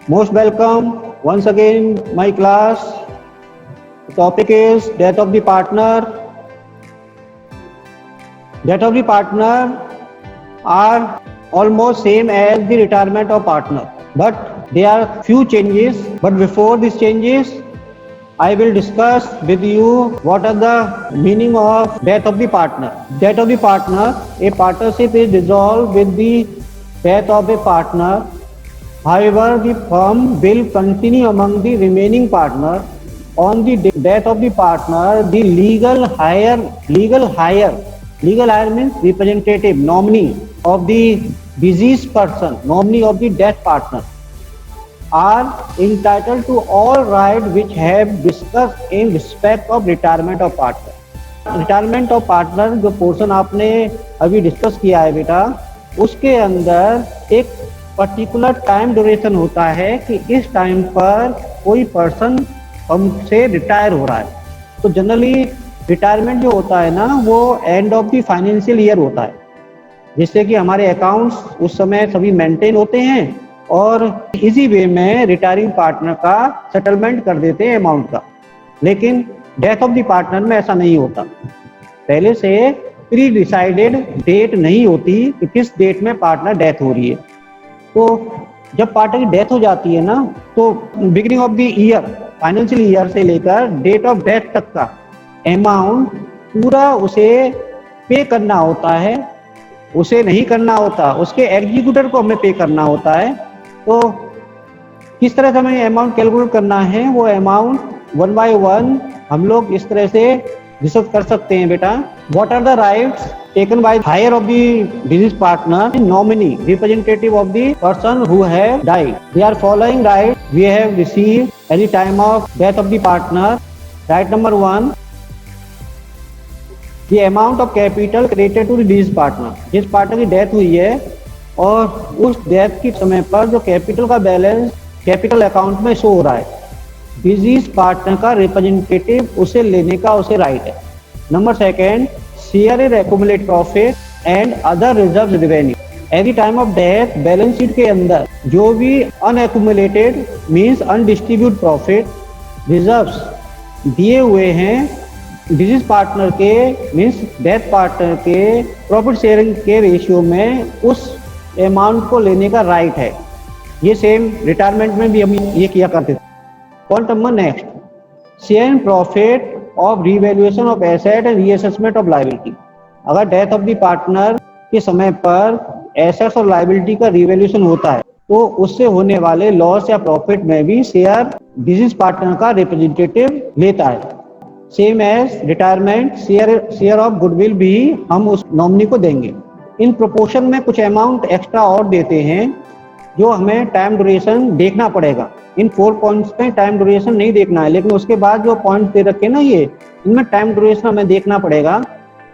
Most welcome once again my class. The topic is death of the partner. Death of the partner are almost same as the retirement of partner, but there are few changes. But before these changes, I will discuss with you what are the meaning of death of the partner. Death of the partner, a partnership is dissolved with the death of a partner. However, the firm will continue among the remaining partners. On the death of the partner, the legal hire means representative, nominee of the deceased person, nominee of the death partner, are entitled to all rights which have discussed in respect of retirement of partner. Retirement of partner जो portion आपने अभी discuss किया है बेटा, उसके अंदर एक particular time duration होता है कि इस टाइम पर कोई पर्सन हमसे रिटायर हो रहा है। तो जनरली रिटायरमेंट जो होता है ना, वो end of the financial year होता है, जिससे कि हमारे अकाउंट्स उस समय सभी मेंटेन होते हैं और इसी वे में रिटायरिंग पार्टनर का सेटलमेंट कर देते हैं अमाउंट का। लेकिन डेथ ऑफ द पार्टनर में ऐसा नहीं होता। पहले से प्री डिसाइडेड डेट नहीं होती कि किस डेट में पार्टनर डेथ हो रही है। तो जब पार्टनर की डेथ हो जाती है ना, तो beginning of the year, financial year से लेकर डेट ऑफ डेथ तक का अमाउंट पूरा उसे पे करना होता है। उसे नहीं करना होता, उसके एग्जीक्यूटर को हमें पे करना होता है। तो किस तरह से हमें अमाउंट कैलकुलेट करना है, वो अमाउंट वन बाय वन हम लोग इस तरह से डिस्कस कर सकते हैं बेटा। What are the rights taken by hire of the deceased partner, nominee, representative of the person who have died. They are following rights we have received at the time of death of the partner. Right number 1, the amount of capital credited to the deceased partner. जिस partner की death हुई है और उस death के समय पर जो कैपिटल का बैलेंस कैपिटल अकाउंट में शो हो रहा है, डिजीज पार्टनर का रिप्रेजेंटेटिव उसे लेने का उसे राइट है। Number 2, share in accumulate profit and other reserve revenue. Eight the time of death balance sheet के अंदर जो भी अनएक्यूमुलेटेड मींस अनडिस्ट्रीब्यूट प्रॉफिट रिजर्व्स दिए हुए हैं डिजीज पार्टनर के मींस डेथ पार्टनर के प्रॉफिट शेयरिंग के रेशियो में, उस अमाउंट को लेने का राइट है। ये सेम रिटायरमेंट में भी हम ये किया करते थे। Point number next, share in profit of revaluation of asset and reassessment of liability. अगर डेथ ऑफ द पार्टनर के समय पर एसेट्स और लायबिलिटी का रिवैल्यूएशन होता है, तो उससे होने वाले लॉस या प्रॉफिट में भी शेयर डिसीज पार्टनर का रिप्रेजेंटेटिव लेता है। Same as retirement, share of goodwill भी हम उस नॉमिनी को देंगे। इन प्रोपोर्शन में कुछ अमाउंट एक्स्ट्रा और देते हैं जो हमें टाइम ड्यूरेशन देखना पड़ेगा। इन 4 पॉइंट्स में टाइम ड्यूरेशन नहीं देखना है, लेकिन उसके बाद जो पॉइंट दे रखे ना, ये इनमें टाइम ड्यूरेशन हमें देखना पड़ेगा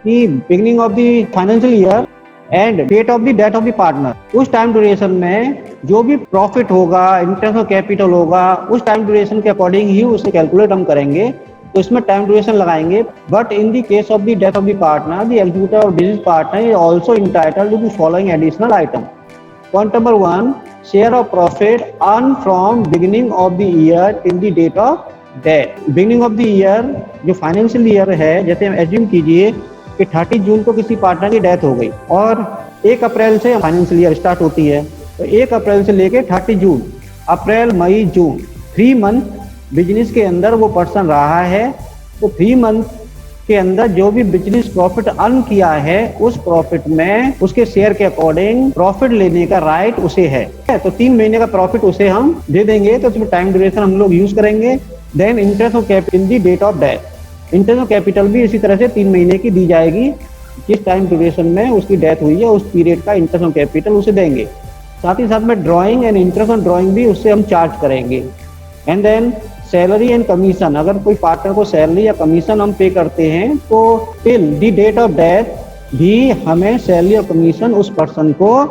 कि beginning of the financial year and date of the death of the partner. उस टाइम ड्यूरेशन में जो भी प्रॉफिट होगा, इंटरेस्ट ऑफ कैपिटल होगा, उस टाइम ड्यूरेशन के अकॉर्डिंग ही उसे कैलकुलेट हम करेंगे, तो इसमें टाइम ड्यूरेशन लगाएंगे। But in the case of the death of the partner, the executor of deceased partner is also entitled to the following additional item. Point number 1, share of profit earn from beginning of the year till the date of death. Beginning of the year जो financial year है, जैसे हम assume कीजिए कि 30 जून को किसी partner की death हो गई और 1 अप्रैल से फाइनेंशियल ईयर स्टार्ट होती है। तो 1 अप्रैल से लेके 30 जून, अप्रैल, मई, जून, 3 मंथ बिजनेस के अंदर वो पर्सन रहा है। तो 3 मंथ के अंदर जो भी बिजनेस प्रॉफिट अर्न किया है, उस प्रॉफिट में उसके शेयर के अकॉर्डिंग प्रॉफिट लेने का राइट उसे है। तो 3 महीने का प्रॉफिट उसे हम दे देंगे। तो उसमें टाइम ड्यूरेशन हम लोग यूज करेंगे। Then interest of capital in the date of death. Interest of capital भी इसी तरह से 3 महीने की दी जाएगी। जिस टाइम ड्यूरेशन में उसकी डेथ हुई है, उस पीरियड का इंटरेस्ट ऑफ कैपिटल उसे देंगे। साथ ही साथ में drawing and interest on drawing भी उससे हम चार्ज करेंगे। And then salary and commission, अगर कोई पार्टनर को सैलरी या कमीशन हम पे करते हैं, तो till the date of death भी हमें सैलरी और कमीशन उस पर्सन को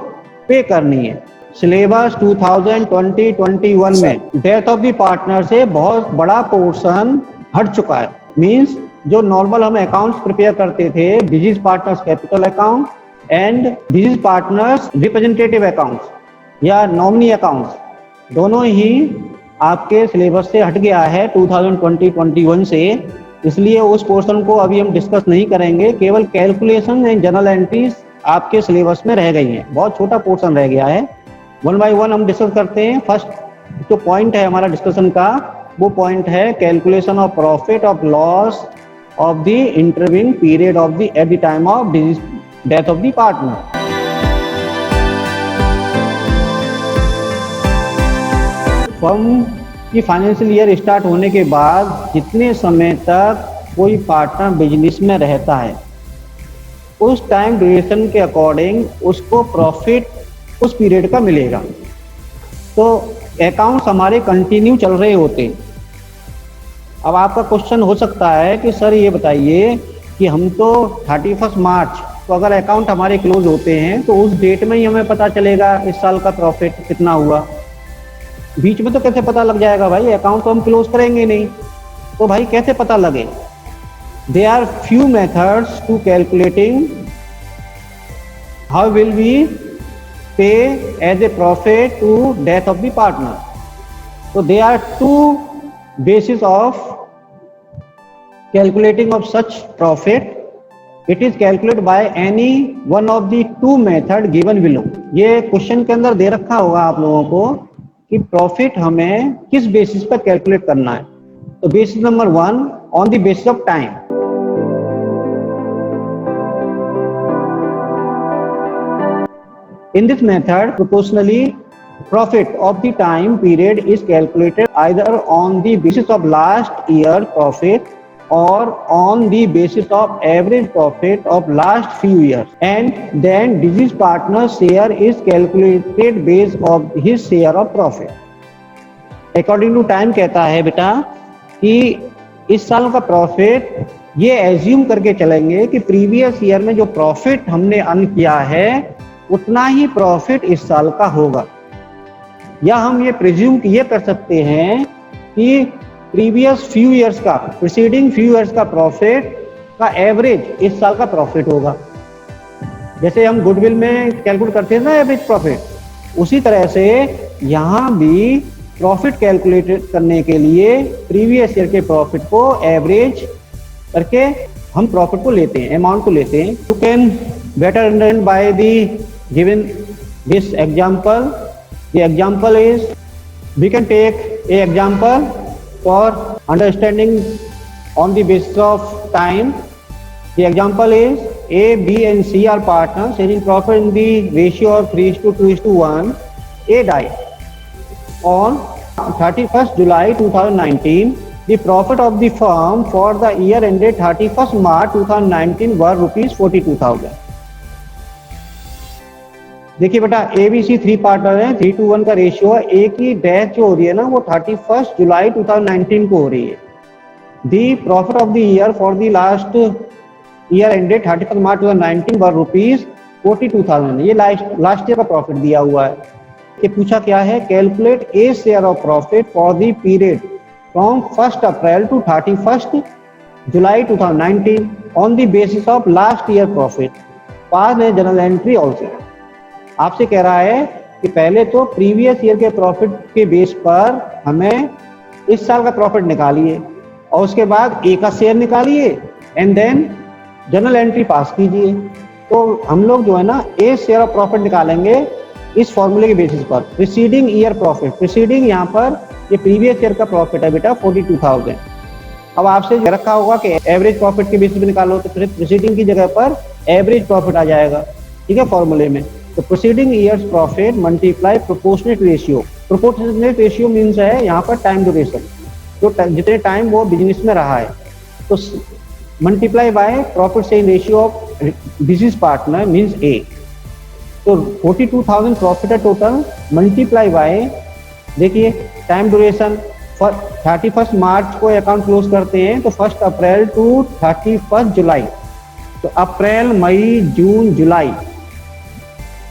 पे करनी है। सिलेबस 2020-21 में डेथ ऑफ द पार्टनर से बहुत बड़ा पोर्शन हट चुका है। मींस जो नॉर्मल हम अकाउंट्स प्रिपेयर करते थे, disease partners capital account and disease partners representative accounts या नॉमिनी अकाउंट्स, दोनों ही आपके सिलेबस से हट गया है 2020-21 से, इसलिए उस पोर्शन को अभी हम डिस्कस नहीं करेंगे। केवल कैलकुलेशन एंड जर्नल एंट्रीज आपके सिलेबस में रह गई हैं, बहुत छोटा पोर्शन रह गया है। वन बाय वन हम डिस्कस करते हैं। फर्स्ट जो पॉइंट है हमारा डिस्कशन का, वो पॉइंट है calculation of profit of loss of the interviewing period of the eight the time of death of the partner. Firm की फाइनेंशियल ईयर स्टार्ट होने के बाद जितने समय तक कोई पार्टनर बिजनेस में रहता है, उस टाइम ड्यूरेशन के अकॉर्डिंग उसको प्रॉफिट उस पीरियड का मिलेगा। तो अकाउंट्स हमारे कंटिन्यू चल रहे होते हैं। अब आपका क्वेश्चन हो सकता है कि सर ये बताइए कि हम तो 31 मार्च तो अगर अकाउंट हमारे क्लोज होते हैं तो उस डेट में ही हमें पता चलेगा इस साल का प्रॉफिट कितना हुआ, बीच में तो कैसे पता लग जाएगा भाई, अकाउंट तो हम क्लोज करेंगे नहीं, तो भाई कैसे पता लगे? There are few methods to calculating how will we pay as a profit to death of the partner. तो there are two basis of calculating of such profit. It is calculate by any one of the two method given below. ये question के अंदर दे रखा होगा आप लोगों को कि प्रॉफिट हमें किस बेसिस पर कैलकुलेट करना है। तो basis number 1, on the basis of time. In this method, proportionally profit of the time period is calculated either on the basis of last year profit or on the basis of average profit of last few years, and then deceased partner's share is calculated based on his share of profit. According to time कहता है बेटा कि इस साल का profit ये assume करके चलेंगे कि प्रीवियस ईयर में जो प्रॉफिट हमने अर्न किया है उतना ही प्रॉफिट इस साल का होगा, या हम ये प्रिज्यूम ये कर सकते हैं कि प्रीवियस फ्यू इयर्स का, प्रीसीडिंग फ्यू इयर्स का प्रॉफिट का एवरेज इस साल का प्रॉफिट होगा। जैसे हम गुडविल में कैलकुलेट करते हैं ना एवरेज प्रॉफिट, उसी तरह से यहाँ भी प्रॉफिट कैलकुलेट करने के लिए प्रीवियस ईयर के प्रॉफिट को एवरेज करके हम प्रॉफिट को लेते हैं, अमाउंट को लेते हैं। You can better understand by the given this example. The example is, we can take a example for understanding on the basis of time. The example is A, B and C are partners sharing profit in the ratio of 3:2:1. A died on 31st July 2019. The profit of the firm for the year ended 31st March 2019 were rupees 42,000. देखिए बेटा, ABC 3 partner है, 3:1 का ratio है। ए की death जो हो रही है ना वो 31 जुलाई 2019 को हो रही है। The profit of the year for the last year ended 31 March 2019 were rupees 42,000। ये लास्ट ईयर का प्रॉफिट दिया हुआ है। ये पूछा क्या है, calculate a share of profit for the period from 1 April to 31 July 2019 on the basis of last year profit. Pass है जनरल एंट्री ऑल्सो। आपसे कह रहा है कि पहले तो प्रीवियस ईयर के प्रॉफिट के बेस पर हमें इस साल का प्रॉफिट निकालिए और उसके बाद ए का शेयर निकालिए and then journal entry pass कीजिए। तो हम लोग जो है ना ए शेयर ऑफ प्रॉफिट निकालेंगे इस फॉर्मूले के बेसिस पर। प्रीसीडिंग ईयर प्रॉफिट, प्रीसीडिंग यहाँ पर ये प्रीवियस ईयर का प्रॉफिट है बेटा 42,000। अब आपसे रखा होगा कि एवरेज प्रॉफिट के बेसिस पे निकालो, तो फिर प्रीसीडिंग की जगह पर एवरेज प्रॉफिट आ जाएगा, ठीक है, फॉर्मूले में। तो preceding years profit multiply proportionate ratio. Proportionate ratio means है यहाँ पर टाइम ड्यूरेशन, तो जितने टाइम वो बिजनेस में रहा है, तो multiply by profit sharing ratio of deceased partner means A. तो 42,000 प्रॉफिट है टोटल, मल्टीप्लाई बाय, देखिए टाइम ड्यूरेशन 31 मार्च को अकाउंट क्लोज करते हैं तो 1 अप्रैल टू 31 जुलाई, तो अप्रैल मई जून जुलाई,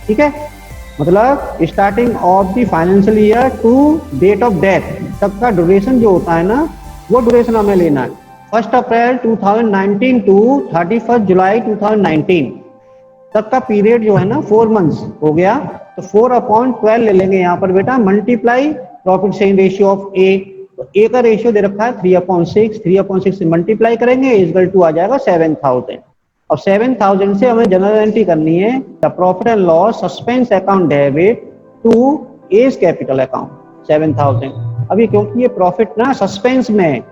ठीक है, मतलब starting of the financial year to date of death तक का ड्यूरेशन जो होता है ना, वो ड्यूरेशन हमें लेना है। 1 अप्रैल 2019 टू 31 जुलाई 2019 तक का पीरियड जो है ना 4 मंथ्स हो गया, तो 4/12 ले लेंगे यहाँ पर बेटा, multiply profit sharing ratio of A, तो ए का रेशियो दे रखा है 3/6, 3/6 से मल्टीप्लाई करेंगे इक्वल टू आ जाएगा 7000। अब 7000 से हमें जनरल एंट्री करनी है the profit and loss suspense account debit to A's capital account 7000। अभी क्योंकि ये प्रॉफिट ना सस्पेंस में है,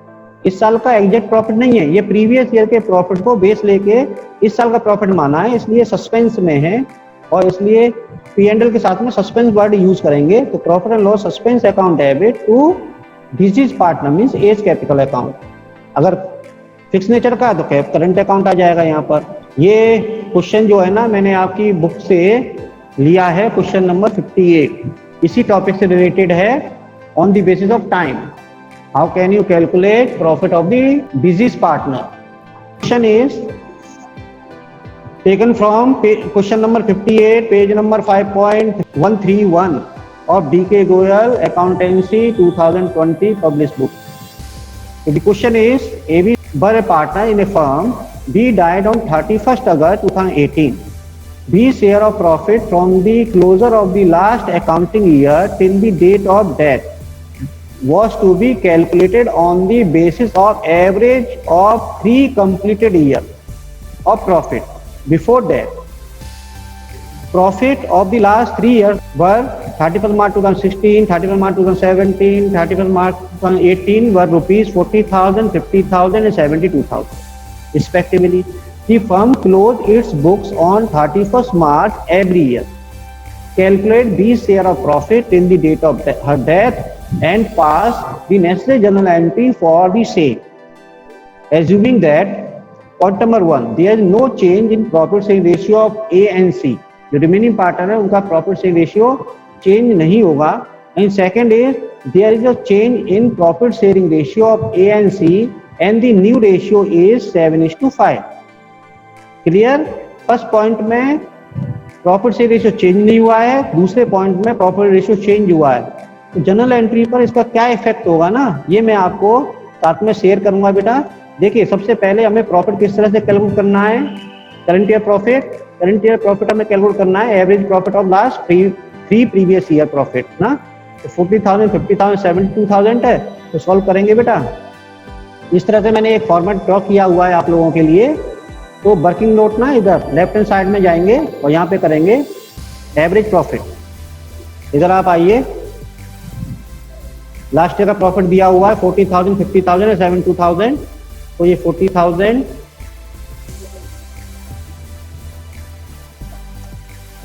इस साल का एग्जैक्ट प्रॉफिट नहीं है, ये प्रीवियस ईयर के प्रॉफिट को बेस लेके इस साल का प्रॉफिट माना है, इसलिए सस्पेंस में है और इसलिए P&L के साथ में सस्पेंस वर्ड यूज करेंगे। तो profit and loss suspense account debit to deceased partner means A's capital account. अगर फिक्स नेचर का तो करंट अकाउंट आ जाएगा यहाँ पर। ये क्वेश्चन जो है ना मैंने आपकी बुक से लिया है, क्वेश्चन नंबर 58, इसी टॉपिक से रिलेटेड है। On the basis of time how can you calculate profit of the deceased partner. Question is taken from question number 58, page number 5.131 of D.K. Goyal Accountancy 2020 published book. So the question is, A.B. were a partner in a firm. B died on 31st August 2018. B's share of profit from the closure of the last accounting year till the date of death was to be calculated on the basis of average of 3 completed years of profit. Before that, profit of the last 3 years were 31st March 2016, 31st March 2017, 31st March 2018 were rupees 40,000, 50,000 and 72,000 respectively. The firm closed its books on 31st March every year. Calculate B's share of profit till the date of her death and pass the necessary journal entry for the same. Assuming that Point number 1, there is no change in profit sharing ratio of A and C. जो remaining partner है उनका profit sharing ratio change नहीं होगा। And second is there is a change in profit sharing ratio of A and C and the new ratio is 7:5। Clear? First point में profit sharing ratio change नहीं हुआ है, दूसरे point में profit ratio change हुआ है। तो general entry पर इसका क्या इफेक्ट होगा ना, ये मैं आपको साथ में शेयर करूंगा बेटा। देखिए सबसे पहले हमें प्रॉफिट किस तरह से कैलकुलेट करना है। करंट ईयर प्रॉफिट हमें कैलकुलेट करना है average profit of last three previous year profit ना। तो 40,000, 50,000, 72,000 है, तो सॉल्व करेंगे बेटा। इस तरह से मैंने एक फॉर्मेट ड्रॉ किया हुआ है आप लोगों के लिए। तो वर्किंग नोट ना इधर लेफ्ट हैंड साइड में जाएंगे और यहाँ पे करेंगे एवरेज प्रॉफिट। इधर आप आइए, लास्ट ईयर का प्रॉफिट दिया हुआ है 40,000, 50,000 और 72,000। तो ये 40,000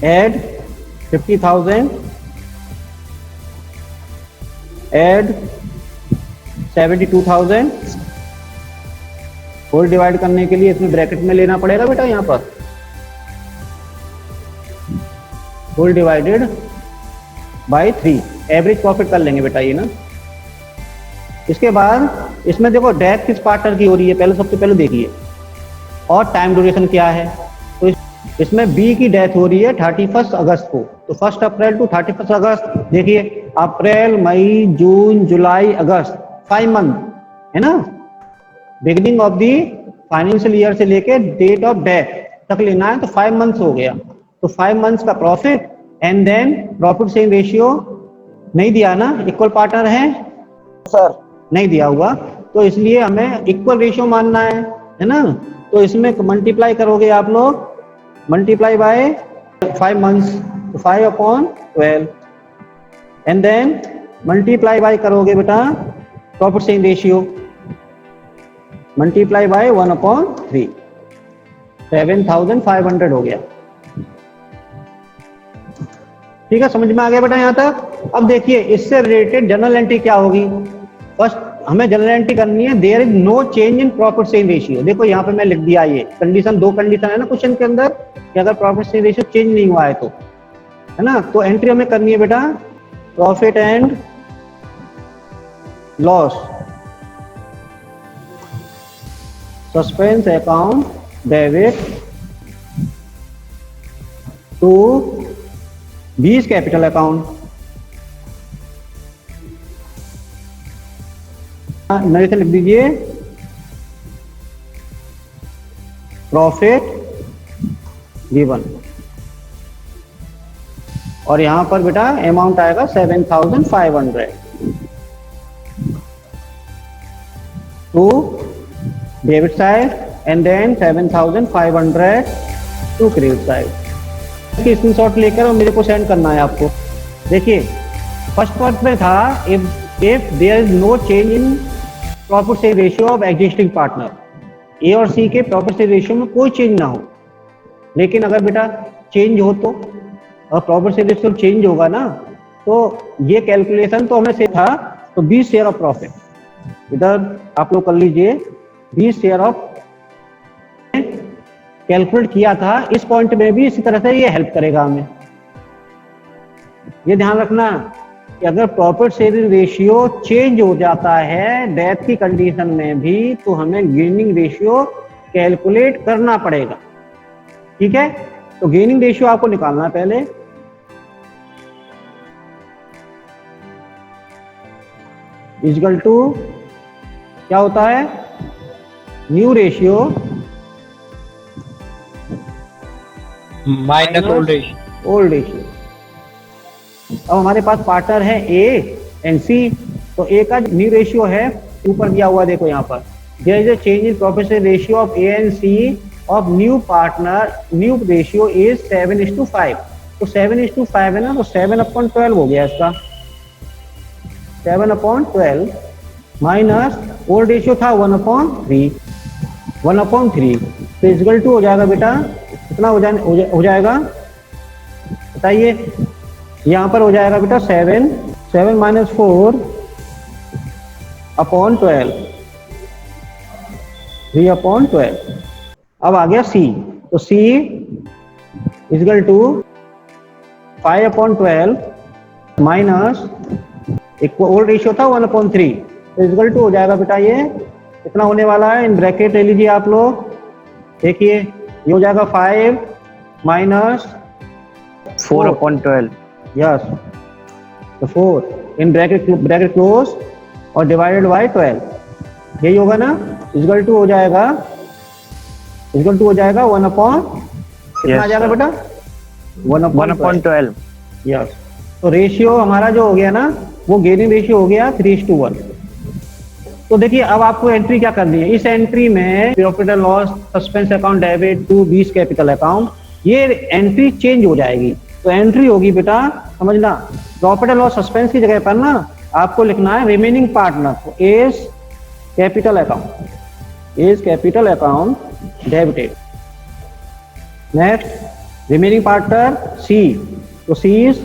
एड 50,000 एड 72,000 होल डिवाइड करने के लिए इसमें ब्रैकेट में लेना पड़ेगा बेटा। यहाँ पर whole divided by 3 average profit कर लेंगे बेटा ये ना। इसके बाद इसमें देखो डेथ किस पार्टनर की हो रही है, पहले सबसे पहले देखिए, और टाइम ड्यूरेशन क्या है। तो इसमें बी की डेथ हो रही है 31 अगस्त को। तो 1 अप्रैल टू 31 अगस्त, देखिए अप्रैल, मई, जून, जुलाई, अगस्त, 5 मंथ है ना। Beginning of the financial year से लेके डेट ऑफ डेथ तक लेना है, तो 5 मंथ्स हो गया। तो 5 मंथ्स का profit and then profit sharing ratio नहीं दिया ना, इक्वल पार्टनर है सर, नहीं दिया हुआ, तो इसलिए हमें इक्वल रेशियो मानना है ना। तो इसमें मल्टीप्लाई करोगे आप लोग, मल्टीप्लाई बाय 5 मंथ्स, तो 5/12 एंड देन मल्टीप्लाई बाय करोगे बेटा profit sharing ratio, multiply by 1/3, 7,500 हो गया। ठीक है, समझ में आ गया बेटा यहाँ तक। अब देखिए इससे रिलेटेड जनरल एंट्री क्या होगी। फर्स्ट हमें जनरल एंट्री करनी है, there is no change in profit sharing ratio. देखो यहाँ पे मैं लिख दिया, ये कंडीशन, 2 कंडीशन है ना क्वेश्चन के अंदर कि अगर प्रॉफिट शेयरिंग रेशियो चेंज नहीं हुआ है तो, है ना। तो एंट्री हमें करनी है बेटा profit and loss suspense account debit to B's capital account. नए से लिख दीजिए प्रॉफिट गिवन और यहाँ पर बेटा अमाउंट आएगा 7,500 to debit side and then 7,500 to credit side. इसकी स्क्रीनशॉट लेकर और मेरे को सेंड करना है आपको। देखिए फर्स्ट पार्ट में था if there is no change in profit share ratio of existing partner, A और सी के प्रॉफिट शेयर रेशियो में कोई चेंज ना हो। लेकिन अगर बेटा चेंज हो तो, और प्रॉफिट शेयर रेशियो चेंज होगा ना, तो ये कैलकुलेशन तो हमें से था, तो 20 शेयर ऑफ प्रॉफिट इधर आप लोग कर लीजिए। 20 शेयर ऑफ कैलकुलेट किया था, इस पॉइंट में भी इसी तरह से ये हेल्प करेगा हमें। ये ध्यान रखना कि अगर प्रॉफिट शेयरिंग रेशियो चेंज हो जाता है डेथ की कंडीशन में भी, तो हमें गेनिंग रेशियो कैलकुलेट करना पड़ेगा। ठीक है, तो गेनिंग रेशियो आपको निकालना है पहले। इक्वल टू क्या होता है, new ratio minus old ratio. अब हमारे पास पार्टनर है ए एंड सी, तो ए का न्यू रेशियो है ऊपर दिया हुआ, देखो यहाँ पर there is a change in profit share ratio of A and C of new partner, new ratio is 7:5। तो 7:5 है ना, तो 7/12 हो गया इसका, 7/12 माइनस ओल्ड रेशियो था 1/3, 1/3 तो इक्वल टू हो जाएगा बेटा, कितना हो जाएगा बताइए। यहाँ पर हो जाएगा बेटा 7 माइनस 4/12, 3/12। अब आ गया सी, तो सी इक्वल टू 5/12 माइनस एक ओल्ड रेशियो था 1/3, तो इक्वल टू हो जाएगा बेटा ये कितना होने वाला है, इन ब्रैकेट ले लीजिए आप लोग। देखिए ये हो जाएगा 5 माइनस 4/12, यस, तो 4 इन ब्रैकेट क्लोज और डिवाइडेड बाय 12, यही होगा ना। इक्वल टू हो जाएगा 1 अपॉन कितना आ जाएगा बेटा, 1/12। यस, तो रेशियो हमारा जो हो गया ना, वो गेनिंग रेशियो हो गया 3:1। तो देखिए अब आपको एंट्री क्या करनी है, इस एंट्री में profit and loss suspense account debit to B's capital account, ये एंट्री चेंज हो जाएगी। तो एंट्री होगी बेटा, समझना, प्रॉफिट एंड लॉस सस्पेंस की जगह पर ना आपको लिखना है रिमेनिंग पार्टनर, तो as capital account debited. Next remaining partner C, तो C is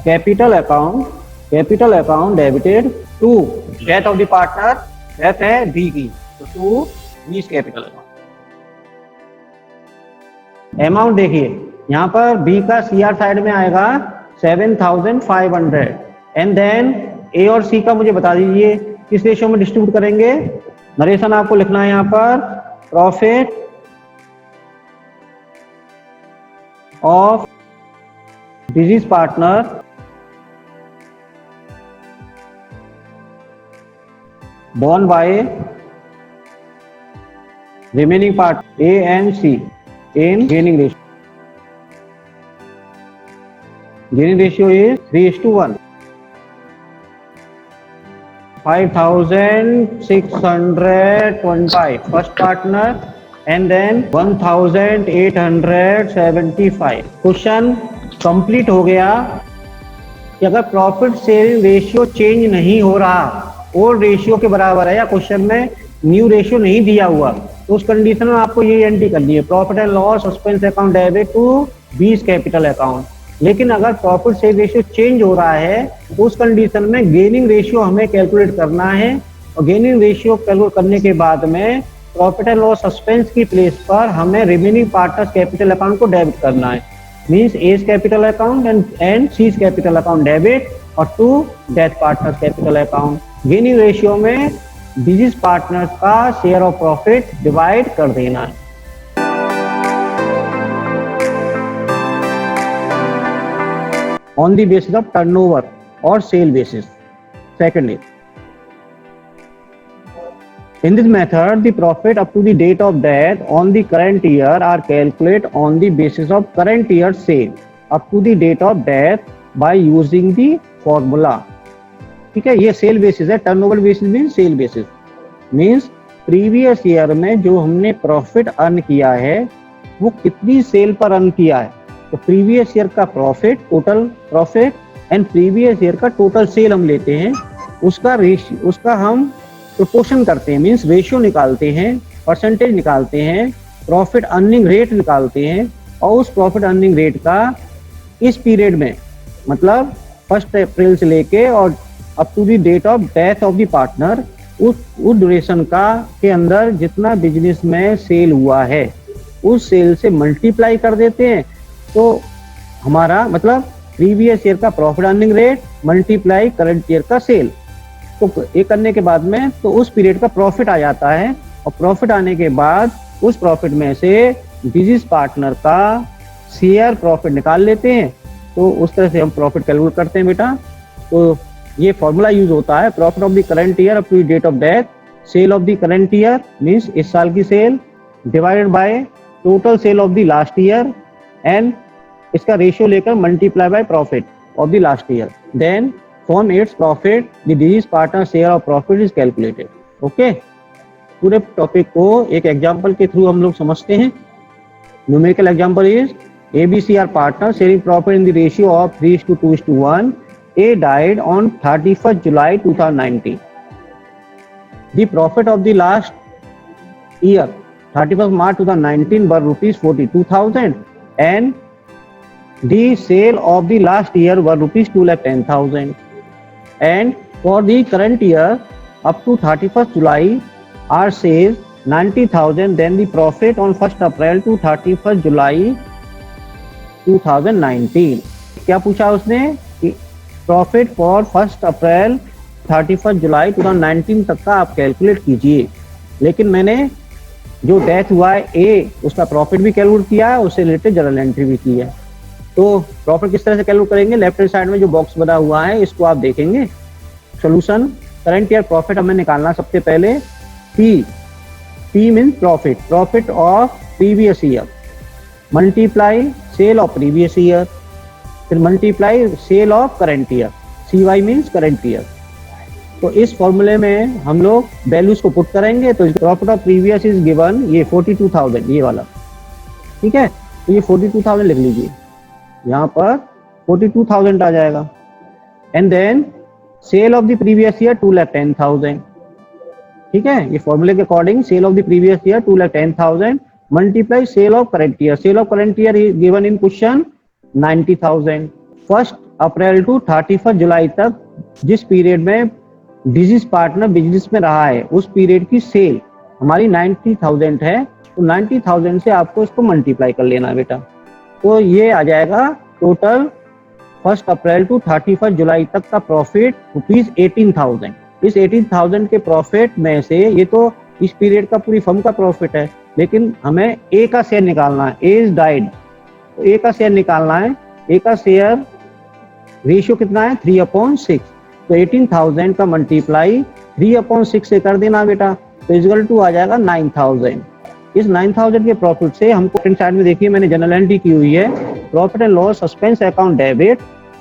capital account debited to death of the partner, death है बी की, तो टू बीस कैपिटल अमाउंट। देखिए यहाँ पर बी का सीआर साइड में आएगा 7,500 एंड देन ए और सी का मुझे बता दीजिए किस रेशियो में डिस्ट्रीब्यूट करेंगे। नरेशन आपको लिखना है यहाँ पर, profit of disease partner borne by remaining part A and C in gaining ratio. Gaining ratio is 3:1. 5,625 first partner and then 1,875. Question complete हो गया कि अगर प्रॉफिट शेयरिंग रेशियो चेंज नहीं हो रहा, ओल्ड रेशियो के बराबर है, या क्वेश्चन में न्यू रेशियो नहीं दिया हुआ, तो उस कंडीशन में आपको ये एंट्री करनी है, profit and loss suspense account debit to B's capital account. लेकिन अगर प्रॉफिट शेयर रेशियो चेंज हो रहा है, तो उस कंडीशन में गेनिंग रेशियो हमें कैलकुलेट करना है, और गेनिंग रेशियो कैलकुलेट करने के बाद में प्रॉफिट एंड लॉस सस्पेंस की प्लेस पर हमें रिमेनिंग पार्टनर्स कैपिटल अकाउंट को डेबिट करना है। Means A's capital account and C's capital account debit और to death partners capital account. Gaining ratio में डिजीज पार्टनर्स का शेयर ऑफ प्रॉफिट डिवाइड कर देना है। On the basis of turnover और sale basis. Secondly, in this method the profit up to the date of death on the current year are calculated on the basis of current year sale। Up to the date of death by using the formula. ठीक है, ये sale basis है। Turnover basis means sale basis, means previous year में जो हमने profit earn किया है वो कितनी सेल पर अर्न किया है। तो प्रीवियस ईयर का profit, total profit and previous year का टोटल सेल हम लेते हैं, उसका हम प्रोपोर्शन करते हैं, मीन्स रेशियो निकालते हैं, परसेंटेज निकालते हैं, प्रॉफिट अर्निंग रेट निकालते हैं, और उस प्रॉफिट अर्निंग रेट का इस पीरियड में, मतलब 1 अप्रैल से लेके और up to the date of death of the partner, उस ड्यूरेशन का के अंदर जितना बिजनेस में सेल हुआ है उस सेल से मल्टीप्लाई कर देते हैं। तो हमारा मतलब प्रीवियस ईयर का profit earning rate multiply current year का सेल, तो ये करने के बाद में तो उस पीरियड का प्रॉफिट आ जाता है, और प्रॉफिट आने के बाद उस प्रॉफिट में से बिजनेस पार्टनर का शेयर प्रॉफिट निकाल लेते हैं। तो उस तरह से हम प्रॉफिट कैलकुलेट करते हैं बेटा। तो ये फॉर्मूला यूज होता है, profit of the current year up to date of death, sale of the current year means इस साल की sale, divided by total sale of the last year, and इसका रेशियो लेकर multiply by profit of the last year, then from its profit the business partner share of profit is calculated. Okay, पूरे topic को एक example के through हम लोग समझते हैं। Numerical example is ABC are partners sharing profit in the ratio of 3:2:1. A died on 31st July 2019. The profit of the last year, 31st March 2019, were rupees 42,000, and the sale of the last year were rupees 2,10,000. And for the current year, up to 31st July, are sales 90,000. Then the profit on 1st April to 31st July 2019। क्या पूछा उसने कि profit for 1 April 31 July 2019 तक का आप calculate कीजिए। लेकिन मैंने जो डेथ हुआ है ए, उसका प्रॉफिट भी कैलकुलेट किया है, उससे रिलेटेड जर्नल एंट्री भी की है। तो प्रॉफिट किस तरह से कैलकुलेट करेंगे, लेफ्ट हैंड साइड में जो बॉक्स बना हुआ है इसको आप देखेंगे। सोल्यूशन, करंट ईयर प्रॉफिट हमें निकालना सबसे पहले P means profit of previous year, multiply sale of previous year, फिर multiply sale of current year, CY means current year. तो इस फॉर्मूले में हम लोग वैल्यूज को पुट करेंगे। तो profit of previous is given, ये 42,000 ये वाला, ठीक है। तो ये 42,000 लिख लीजिए, यहाँ पर 42,000 आ जाएगा। And then sale of the previous year 2,10,000, ठीक है। ये फॉर्मूले के according sale of the previous year 2,10,000 multiply sale of current year. Sale of current year is given in question 90,000। 1 April to 31 जुलाई तक जिस पीरियड में बिजनेस पार्टनर बिजनेस में रहा है उस पीरियड की सेल हमारी 90,000 है। तो 90,000 से आपको इसको मल्टीप्लाई कर लेना है बेटा। तो ये आ जाएगा टोटल 1 अप्रैल टू 31 जुलाई तक का प्रॉफिट रुपीज 18,000। इस 18,000 के प्रॉफिट में से ये तो इस पीरियड का पूरी फर्म का प्रॉफिट है, लेकिन हमें ए का शेयर निकालना है। ए इज डाइड, तो ए का शेयर निकालना है। ए का शेयर रेशियो कितना है 3/6। तो 18,000 का मल्टीप्लाई 3/6 से कर देना बेटा, तो इक्वल टू आ जाएगा 9,000। इस 9,000 के प्रॉफिट से हमको फ्रंट साइड में देखिए मैंने जनरल एंट्री की हुई है, profit and loss suspense account debit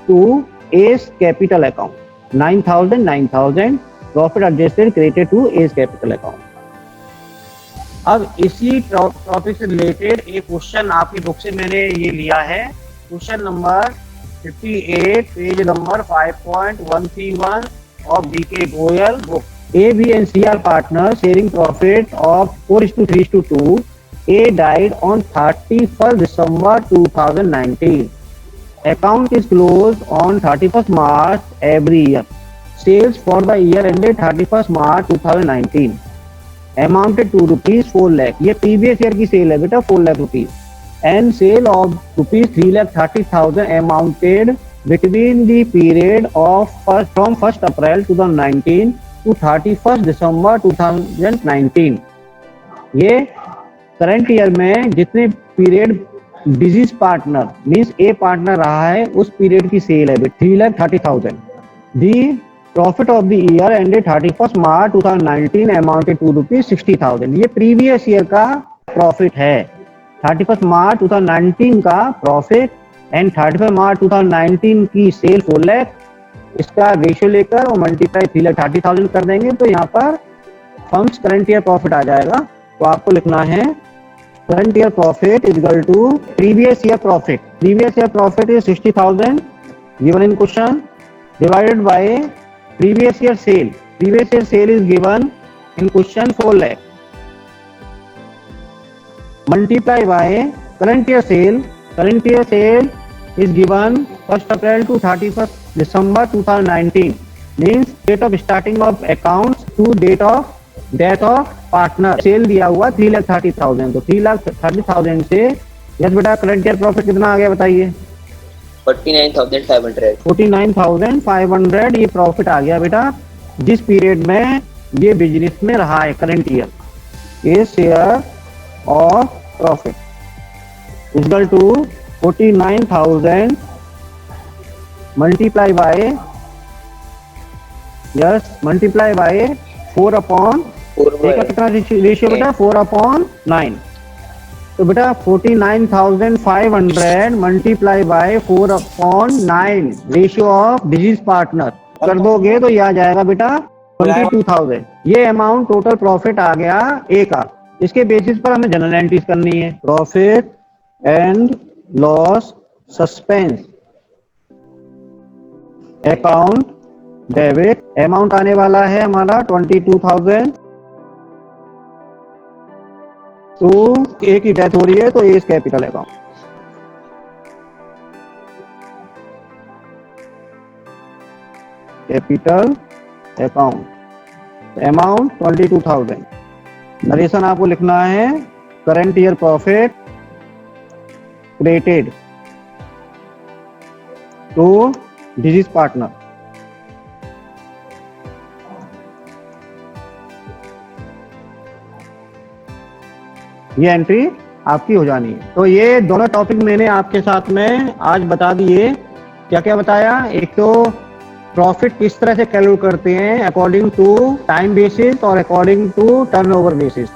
to A's capital account 9,000 profit adjusted credited to A's capital account. अब इसी टॉपिक से रिलेटेड एक क्वेश्चन आपकी बुक से मैंने ये लिया है, question number 58 page number 5.131 of BK Goyal book. A, B and C are partners sharing profit of 4:3:2. A died on 31st December 2019. Account is closed on 31st March every year. Sales for the year ended 31st March 2019 amounted to rupees 4 lakh। ये previous year की sale है बेटा 4 lakh rupees, and sale of rupees 3,30,000 amounted between the period of from 1st April 2019 to 31st December 2019। ये current year में जितने period business partner means A partner रहा है उस पीरियड की सेल है 3,30,000। The profit of the year ended 31st March 2019 amounted to rupees 60,000। ये previous year का प्रॉफिट है। 31st March 2019 का प्रॉफिट एंड 31 मार्च 2019 की सेल 4 लाख, इसका रेशियो लेकर और मल्टीप्लाई 3,30,000 कर देंगे तो यहाँ पर फर्म्स करंट ईयर प्रॉफिट आ जाएगा। तो आपको लिखना है current year profit is equal to previous year profit. Previous year profit is 60,000 given in question divided by previous year sale. Previous year sale is given in question 4 lakh multiply by current year sale. Current year sale is given 1st April to 31st December 2019 means date of starting of accounts to date of death of partner। Sale दिया हुआ 3,30,000 तो 3,30,000 से yes बेटा current year profit कितना आ गया बताइए 49,500। 49,500 ये profit आ गया बेटा जिस पीरियड में ये बिजनेस में रहा है करंट ईयर। ये share of profit equal to 49,000 multiply by multiply by 4/, कितना रेशियो बेटा 4/9। तो बेटा 49,500 multiply by 4/9 ratio of business partner कर दोगे तो यह आ जाएगा बेटा 22,000। ये अमाउंट टोटल प्रॉफिट आ गया ए का। इसके बेसिस पर हमें जनरल एंट्रीज करनी है। Profit and loss suspense account debit amount आने वाला है हमारा 22,000। तो ए की डेथ हो रही है तो A is capital account. Capital account amount 22,000। Narration आपको लिखना है current year profit credited to business partner. ये एंट्री आपकी हो जानी है। तो ये दोनों टॉपिक मैंने आपके साथ में आज बता दिए। क्या क्या बताया, एक तो प्रॉफिट किस तरह से कैलकुलेट करते हैं अकॉर्डिंग टू टाइम बेसिस और अकॉर्डिंग टू टर्नओवर बेसिस।